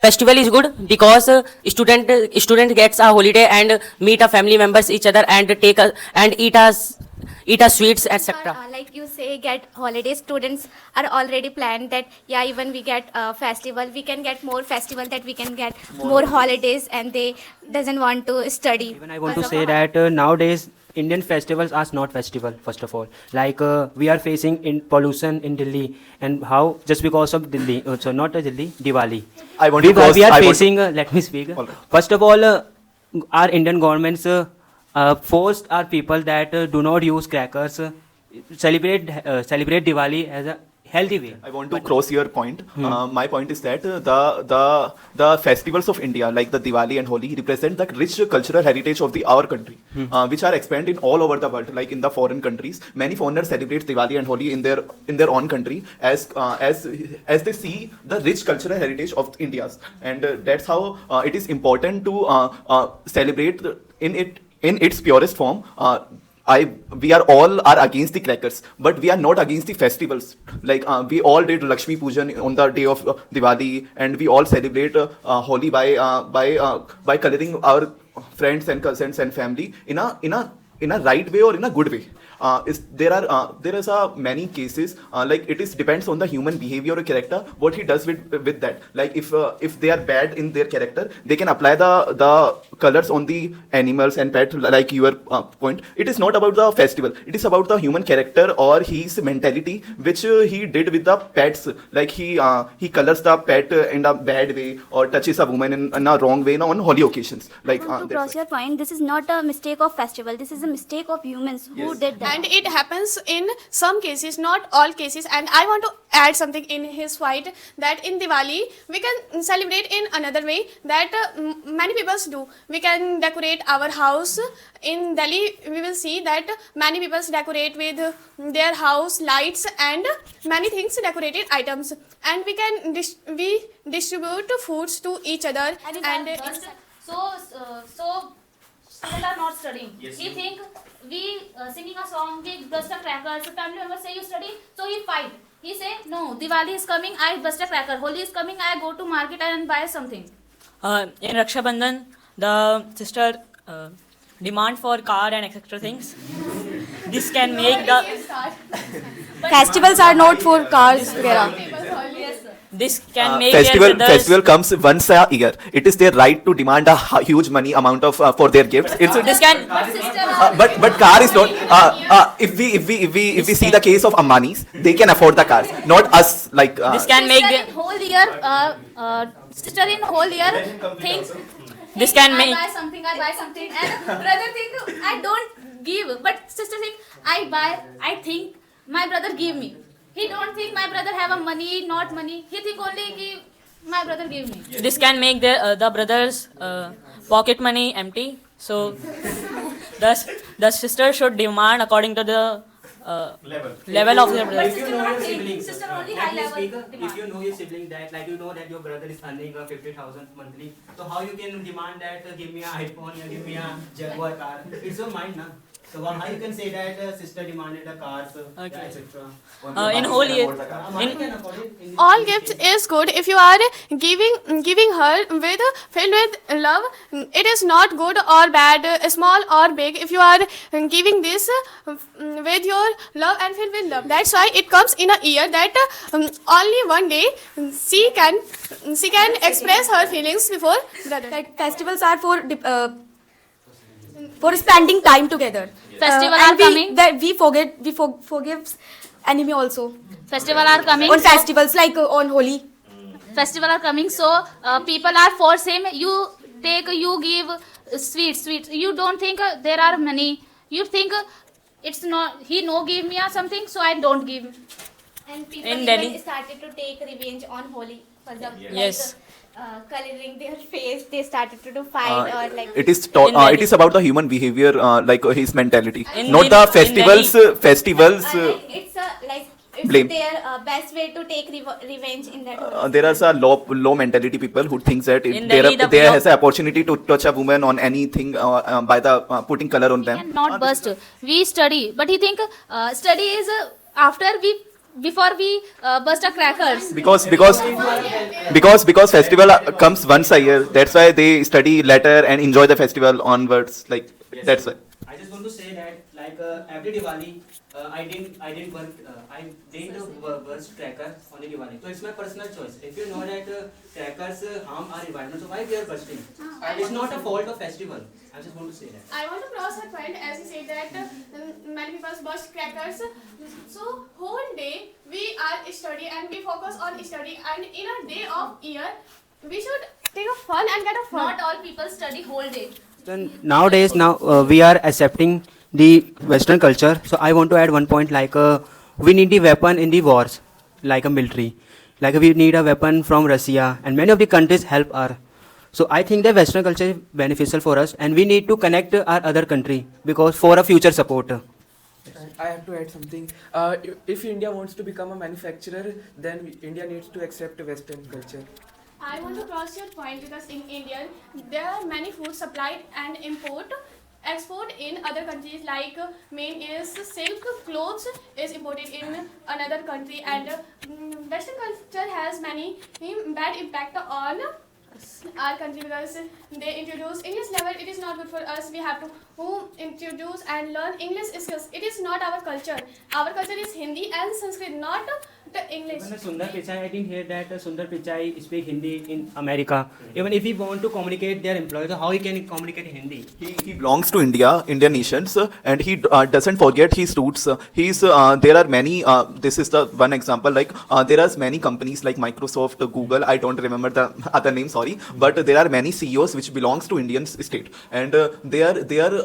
Festival is good because student gets a holiday and meet a family members each other and take a and eat a sweets etc. Like you say, get holidays. Students are already planned that, yeah, even we get a festival, we can get more festival, that we can get more holidays, and they doesn't want to study. Even I want to say that nowadays Indian festivals are not festival. First of all, like we are facing in pollution in Delhi, and how just because of Delhi, so not Delhi, Diwali. I want we, to cross. we are I want facing. Let me speak. All right. First of all, our Indian governments forced our people that do not use crackers. Celebrate Diwali as a healthy way. I want to cross your point. My point is that the festivals of India, like the Diwali and Holi, represent the rich cultural heritage of our country, which are expanded all over the world. Like in the foreign countries, many foreigners celebrate Diwali and Holi in their own country as they see the rich cultural heritage of India's, and that's how it is important to celebrate in its purest form. We are all against the crackers, but we are not against the festivals. Like we all did Lakshmi Pujan on the day of Diwali, and we all celebrate Holi by coloring our friends and cousins and family in a right way or in a good way. There is many cases like it is depends on the human behavior or character what he does with that. Like if they are bad in their character, they can apply the colors on the animals and pet, like your point. It is not about the festival, it is about the human character or his mentality which he did with the pets. Like he colors the pet in a bad way or touches a woman in a wrong way on holy occasions. Like To cross your point, this is not a mistake of festival, this is a mistake of humans who Yes. did that. And it happens in some cases, not all cases. And I want to add something in his point, that in Diwali we can celebrate in another way that many people do. We can decorate our house. In Delhi we will see that many people decorate with their house lights and many things, decorated items, and we can we distribute foods to each other. And So people are not studying. He think we singing a song, we bust a cracker. So family members say you study, so he fight. He say no. Diwali is coming, I bust a cracker. Holi is coming, I go to market and buy something. In Raksha Bandhan, the sister demand for car and etc. things. This can make the Festivals are not for cars, Vera. this can make their brothers. Festival comes once a year. It is their right to demand a huge money amount of for their gifts. This can But car is not. If we see the case of Ambanis, they can afford the cars, not us. Like this can make Sister the, in whole year, sister in whole year thinks. This can I make- buy something, and brother think I don't give, but sister think I think my brother give me. He don't think my brother have a money, not money. He think only ki my brother give me. this can make the brothers pocket money empty. So the sister should demand according to the level of their brother. If you know your sibling, Sister only let high me level speak. demand. If you know your sibling that, like you know that your brother is earning 50,000 monthly, so how you can demand that give me an iPhone or give me a Jaguar car? It's your mind, na. So how you can say that sister demanded a car, Okay. etc. In whole year, Money can afford it. In all gifts is good if you are giving her with filled with love. It is not good or bad, small or big. If you are giving this with your love and filled with love, that's why it comes in a year that only one day she can express her feelings before brother. Like festivals are for spending time together. Festival And are coming. we forgive enemy also Festival are coming. on festivals like on Holi. Festival are coming, so people are force him. You give sweets. You don't think there are money. You think it's not. He no give me or something, so I don't give. And people In even Delhi. started to take revenge on Holi. For example, Yes. coloring their face, they started to do fight or like. it is In Delhi. it is about the human behavior, like his mentality, In not Delhi- the festivals. in Festivals. It's blame. their best way to take revenge in that. Holi. There are some low mentality people who thinks that In Delhi, the there law- has an opportunity to touch a woman on anything by the putting color on them. And not burst. We study, but he think study is after we before we burst our crackers. Because festival comes once a year. That's why they study later and enjoy the festival onwards. Like that's why. I just want to say that like every Diwali, I didn't burst cracker on the Diwali. So it's my personal choice. If you know that crackers harm our environment, so why we are bursting? It's not a fault of festival. I just want to say that. I want to cross that point as you said that many people burst crackers. So whole day we are study and we focus on study, and in a day of year we should take a fun and get a fun. Not all people study whole day. Then nowadays we are accepting the Western culture. So I want to add one point like we need the weapon in the wars, like a military. Like we need a weapon from Russia, and many of the countries help our. So I think the Western culture is beneficial for us, and we need to connect our other country because for a future support. I have to add something. If India wants to become a manufacturer, then India needs to accept Western culture. I want to cross your point because in India there are many foods supplied and export in other countries, like main is silk clothes is imported in another country, and Western culture has many bad impact on our country because they introduce English level. It is not good for us. We have to introduce and learn English skills. It is not our culture. Our culture is Hindi and Sanskrit, not the English. Even Sundar Pichai, I didn't hear that Sundar Pichai speak Hindi in America. Even if he want to communicate their employees, how he can communicate in Hindi? He belongs to Indian nations, and he doesn't forget his roots. There are many. This is the one example. Like there are many companies like Microsoft, Google. I don't remember the other name. Sorry, but there are many CEOs which belongs to Indian state, and they are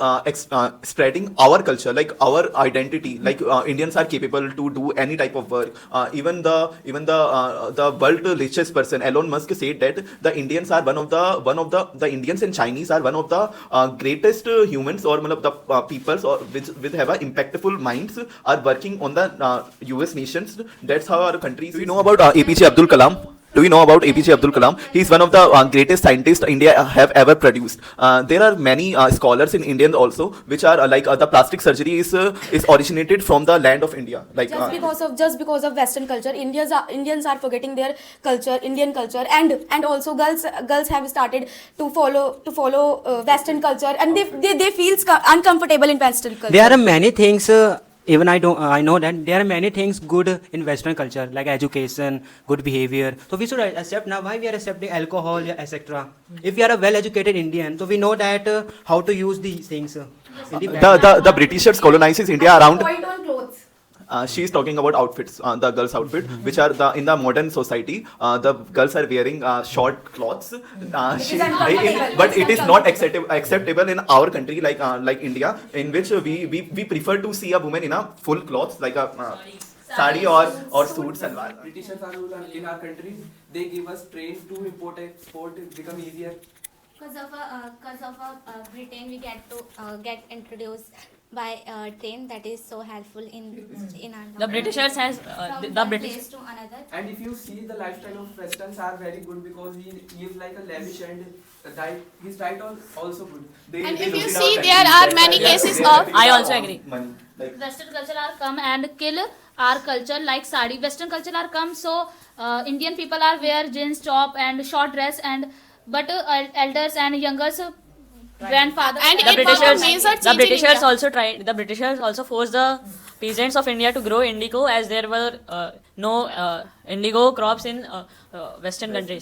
spreading our culture, like our identity. Like Indians are capable to do any type of work. Even the world richest person, Elon Musk, said that the Indians are one of the Indians and Chinese are one of the greatest humans, or the peoples or which have a impactful minds are working on the US nations. That's how our country. Do you know about APJ Abdul Kalam? Do you know about APJ Abdul Kalam? He is one of the greatest scientists India have ever produced. There are many scholars in India also, which are like the plastic surgery is originated from the land of India. Like just because of Western culture, Indians are forgetting their culture, Indian culture, and also girls have started to follow Western culture, and they feel uncomfortable in Western culture. There are many things. Even I know that there are many things good in Western culture, like education, good behavior. So we should accept now. Why we are accepting alcohol, etc. If we are a well-educated Indian, so we know that how to use these things. The Britishers colonizes India around. Point on clothes. She is talking about outfits, the girls' outfit, which are in the modern society. The girls are wearing short cloths. But it is not acceptable in our country, like India, in which we prefer to see a woman in a full clothes, like a sari or suit salwar. Britishers are rule in our country. They give us train to import export. It become easier. Because of Britain, we get introduced by train. That is so helpful in our The Britishers has from the one British. place to another. And if you see the lifestyle of Westerns are very good because he lives like a lavish and his diet also good. And if you see, there are many cases of. I also agree. Western culture are come and kill our culture like sari. Western culture are come, so Indian people are wear jeans top and short dress, and but elders and youngers grandfather And the it was a major change in India. The Britishers also forced the peasants of India to grow indigo, as there were no indigo crops in Western countries.